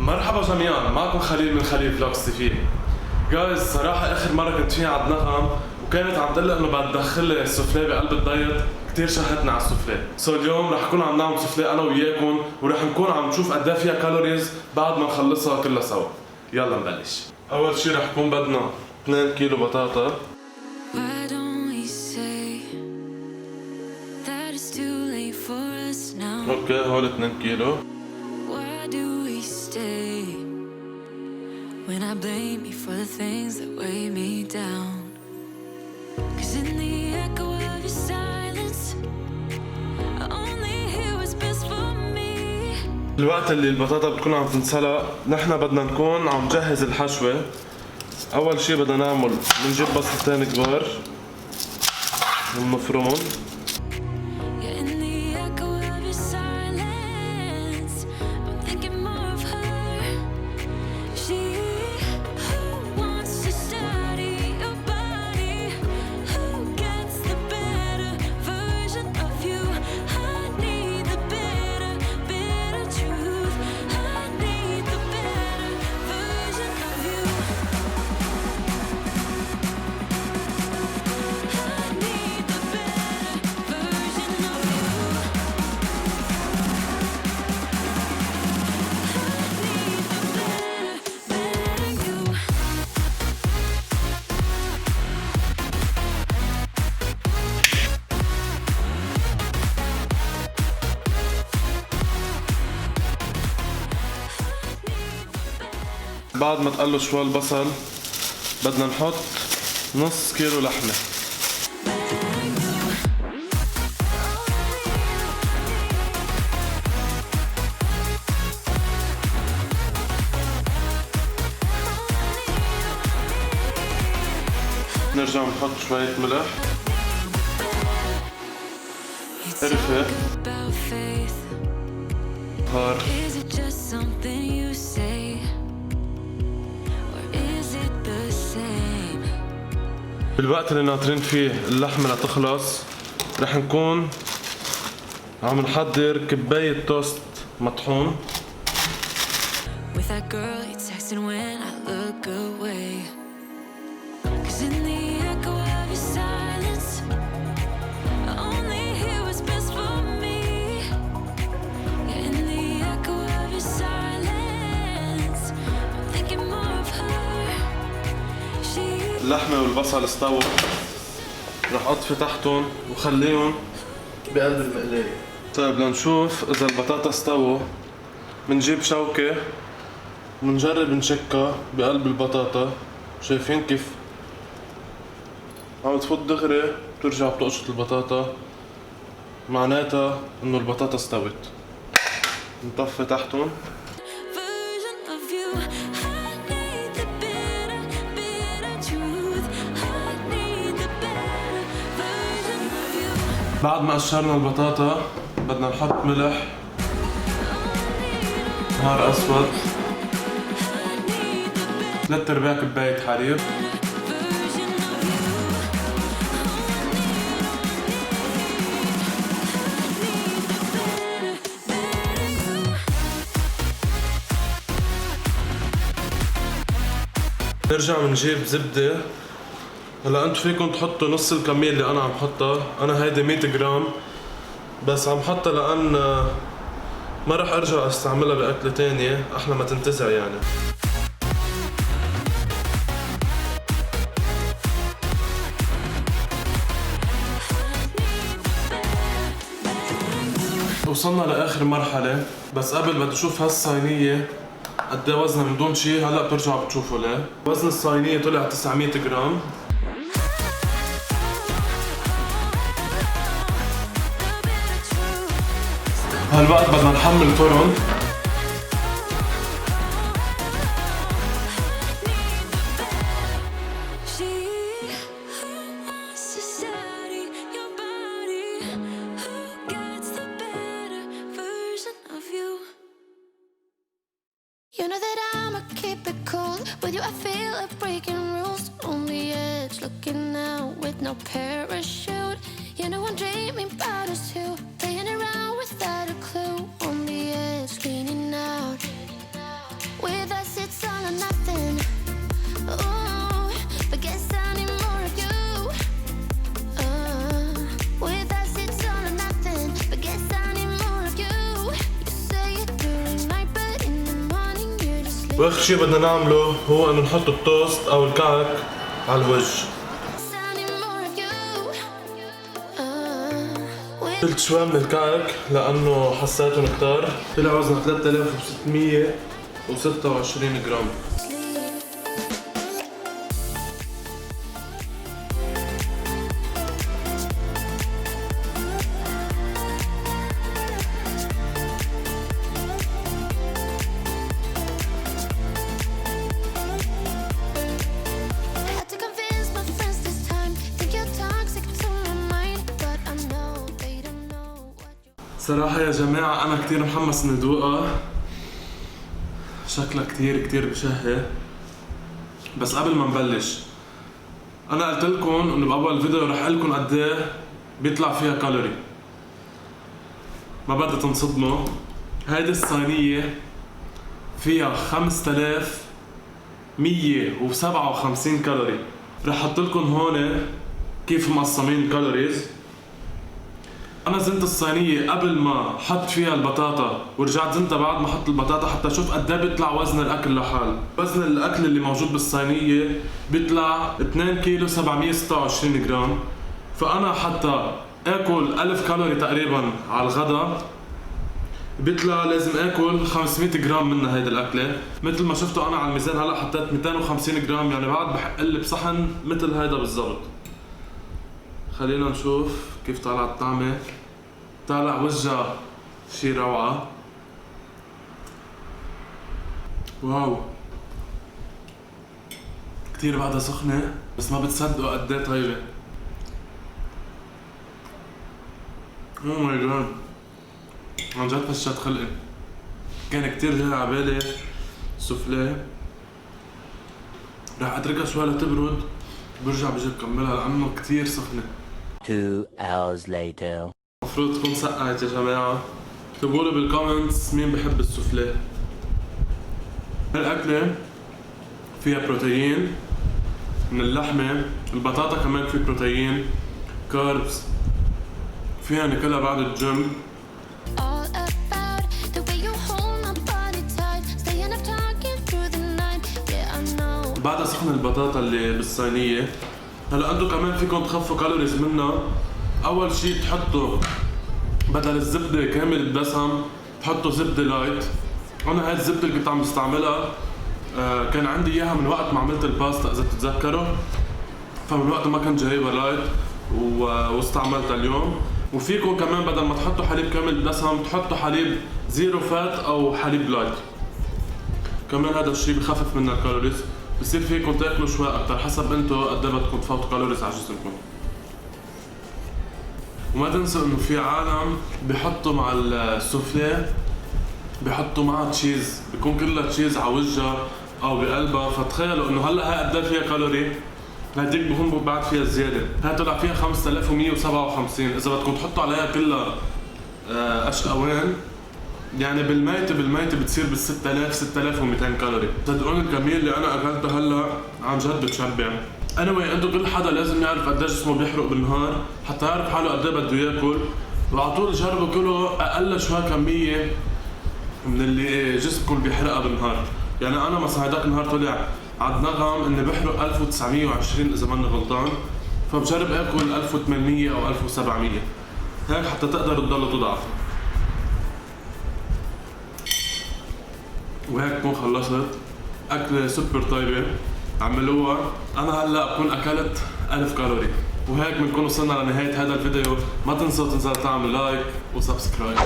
مرحبا جميعا، معكم خليل من خليل فلوكس تي في. جايز صراحة آخر مرة كنت فيها عند نغم وكانت عم تقلق إنه بدها تدخل لي السوفليه بقلب الدايت، كتير شهتنا على السوفليه. اليوم رح نكون عم نعمل سوفليه أنا وياكم ورح نكون عم نشوف قد ايه فيها كالوريز بعد ما نخلصها كلها سوا. يلا نبلش. أول شي رح يكون بدنا 2 كيلو بطاطا. اوكي هول 2 كيلو. When I blame you for the things that weigh me down, 'cause in the echo of your silence I only hear what's best for me. الوقت اللي البطاطا بتكون عم تنسلق نحن بدنا نكون عم نجهز الحشوة. أول شي بدنا نعمل بنجيب بصلتين كبار ونفرمهم. بعد ما تقلوا شوي البصل بدنا نحط نص كيلو لحمة. نرجع نحط شوية ملح، قرفة، بهار. بالوقت اللي ناطرين فيه اللحمة لتخلص رح نكون عم نحضر كباية توست مطحون. اللحمة والبصل استووا، رح اطفي تحتهم وخليهم بقلب المقلاية. طيب لنشوف اذا البطاطا استووا بنجيب شوكة وبنجرب نشكها بقلب البطاطا. شايفين كيف عم تفوت دغري بترجع بتقشط البطاطا، معناتها انه البطاطا استوت. نطفي تحتهم. بعد ما قشرنا البطاطا بدنا نحط ملح، بهار اسود، 3/4 كباية حليب، نرجع بنجيب زبدة. هلا انتو فيكم تحطوا نص الكمية اللي انا عم حطها، انا هيدي 100 جرام بس عم حطها لان ما رح ارجع استعملها باكلة تانية، احلى ما تنتزع يعني. وصلنا لاخر مرحلة، بس قبل بدي اشوف هالصينية قد ايه وزنها من دون شي. هلا بترجعوا بتشوفوا ليه. وزن الصينية طلع 900 جرام. هالوقت بدنا نحمل الفرن. You know that I'ma keep it cool. With you I feel like breaking rules. On the edge, looking out with no parachute. You know I'm dreaming about us two, playing around without a clue. On the edge, leaning out. واخر شي بدنا نعمله هو انه نحط التوست او الكعك على الوجه. Sounding more of you. شلت شوي من الكعك لانه حسيته كتار، طلع وزنه 3626 جرام. Had to convince my friends this time. Think you're toxic to my mind, but I know they don't know what you. صراحة يا جماعة أنا كتير محمس إني دوقها، شكلها كتير بشهي. بس قبل ما نبلش أنا قلت لكم إنه بأول فيديو رح أقول لكم قد إيه بيطلع فيها كالوري. ما بدي تنصدموا، هيدي الصينية فيها 5157 كالوري. رح أحط لكم هون كيف مقسمين الكالوريز. أنا زنت الصينية قبل ما حط فيها البطاطا ورجعت زنتها بعد ما حط البطاطا حتى أشوف قد إيه بيطلع وزن الأكل لحال. وزن الأكل اللي موجود بالصينية بيطلع 2 كيلو 726 جرام. فأنا حتى آكل 1000 كالوري تقريبا على الغداء بيطلع لازم آكل 500 جرام منها هيدا الأكلة. مثل ما شفتوا أنا على الميزان هلا حطيت 250 جرام، يعني بعد بحق لي بصحن مثل هيدا بالضبط. خلينا نشوف كيف طالعة الطعمة. طالع وجهها شي روعة. واو كتير بعدها سخنة بس ما بتصدقوا قد ايه طيبة. اوه ماي جاد عن جد فشت خلقي. كان كتير جاي عبالي السوفليه. رح اتركها شوي لتبرد برجع بجي بكملها لانه كتير سخنة. 2 hours later. مفروض تكون سقعت يا جماعة. اكتبوا لي بالكومنتس مين بحب السوفليه. هالأكلة فيها بروتين من اللحمة، البطاطا كمان في بروتين، كاربس، فيها ناكلها بعد الجيم. All about the way you hold my body tight, staying up talking through the night. Yeah, I know. بعدها سخن البطاطا اللي بالصينية. هلا انتو كمان فيكم تخفوا كالوريز منها. أول شي تحطوا بدل الزبدة كامل الدسم تحطوا زبدة لايت. أنا هاي الزبدة اللي كنت عم بستعملها كان عندي إياها من وقت ما عملت الباستا إذا بتتذكروا، فمن وقت ما كنت جايبها لايت واستعملتها اليوم. وفيكم كمان بدل ما تحطوا حليب كامل دسم تحطوا حليب زيرو فات أو حليب لايت. كمان هذا الشيء بخفف من الكالوريز، بصير فيكم تاكلوا شوي أكتر حسب انتو قد ايه بدكم تفوتوا كالوريز على جسمكم. وما تنسوا انه في عالم بحطوا مع السوفليه بحطوا معها تشيز، بيكون كلها تشيز على وجهها او بقلبها. فتخيلوا انه هلا هاي قد ايه فيها كالوري، هديك بكون بعد فيها زياده. هاي طلع فيها 5157. اذا بدكم تحطوا عليها كلها اشقوان يعني بالميتة بتصير بال 6200 كالوري. صدقوني الكمية اللي انا اكلتها هلا عن جد بتشبع. anyway انتو كل حدا لازم يعرف قد ايه جسمه بيحرق بالنهار حتى يعرف حاله قد ايه بده ياكل، وعلى طول جربوا كلوا اقل شوي كمية من اللي جسمكم بيحرقها بالنهار. يعني انا مثلا هداك النهار طلع على النغم اني بحرق 1920 اذا ماني غلطان، فبجرب اكل 1800 او 1700 هيك حتى تقدروا تضلوا تضعفوا. وهيك بكون خلصت أكلة سوبر طيبة عملوها. أنا هلا بكون أكلت 1000 كالوري. وهيك بنكون وصلنا لنهاية هذا الفيديو. ما تنسوا تعملوا لايك وسبسكرايب.